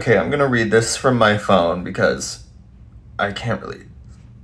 Okay, I'm gonna read this from my phone because I can't really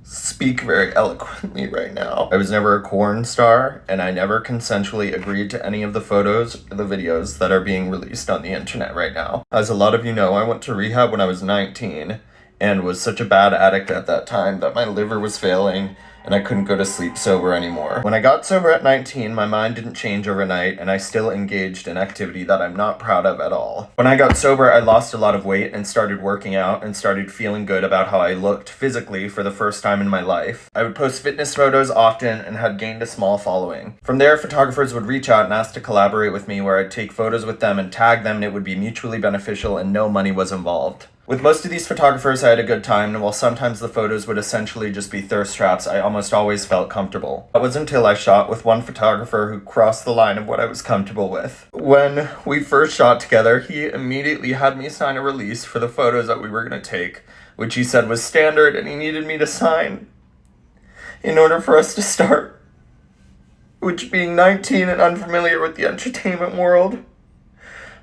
speak very eloquently right now. I was never a porn star, and I never consensually agreed to any of the photos or the videos that are being released on the internet right now. As a lot of you know, I went to rehab when I was 19 and was such a bad addict at that time that my liver was failing and I couldn't go to sleep sober anymore. When I got sober at 19, my mind didn't change overnight, and I still engaged in activity that I'm not proud of at all. When I got sober, I lost a lot of weight and started working out and started feeling good about how I looked physically for the first time in my life. I would post fitness photos often and had gained a small following. From there, photographers would reach out and ask to collaborate with me, where I'd take photos with them and tag them, and it would be mutually beneficial and no money was involved. With most of these photographers, I had a good time, and while sometimes the photos would essentially just be thirst traps, I almost always felt comfortable. It wasn't until I shot with one photographer who crossed the line of what I was comfortable with. When we first shot together, he immediately had me sign a release for the photos that we were going to take, which he said was standard, and he needed me to sign in order for us to start. Which, being 19 and unfamiliar with the entertainment world,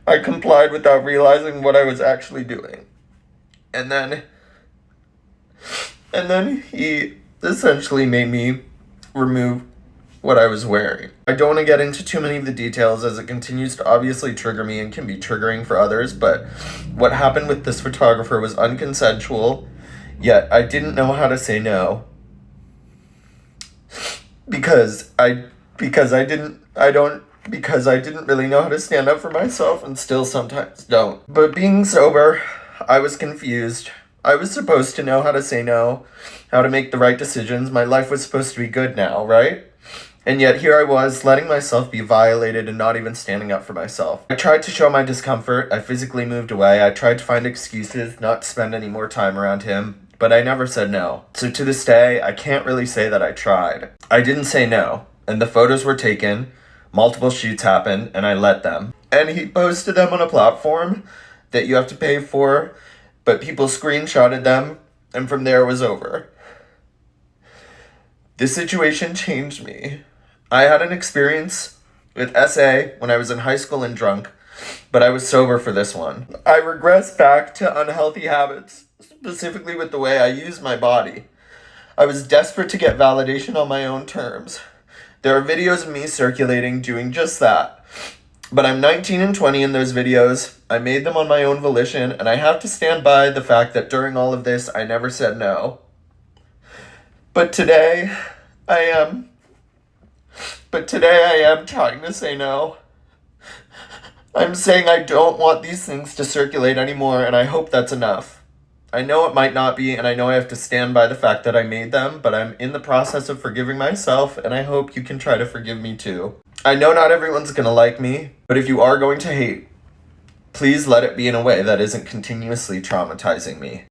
I complied without realizing what I was actually doing. And then he essentially made me remove what I was wearing. I don't want to get into too many of the details, as it continues to obviously trigger me and can be triggering for others, but what happened with this photographer was unconsensual, yet I didn't know how to say no. Because I didn't really know how to stand up for myself, and still sometimes don't. But being sober, I was confused. I was supposed to know how to say no, how to make the right decisions. My life was supposed to be good now, right? And yet here I was, letting myself be violated and not even standing up for myself. I tried to show my discomfort. I physically moved away. I tried to find excuses not to spend any more time around him, but I never said no. So to this day, I can't really say that I tried. I didn't say no, and the photos were taken, multiple shoots happened, and I let them. And he posted them on a platform that you have to pay for, but people screenshotted them, and from there it was over. This situation changed me. I had an experience with SA when I was in high school and drunk, but I was sober for this one. I regressed back to unhealthy habits, specifically with the way I used my body. I was desperate to get validation on my own terms. There are videos of me circulating doing just that. But I'm 19 and 20 in those videos. I made them on my own volition, and I have to stand by the fact that during all of this, I never said no. But today, I am trying to say no. I'm saying I don't want these things to circulate anymore, and I hope that's enough. I know it might not be, and I know I have to stand by the fact that I made them, but I'm in the process of forgiving myself, and I hope you can try to forgive me too. I know not everyone's gonna like me, but if you are going to hate, please let it be in a way that isn't continuously traumatizing me.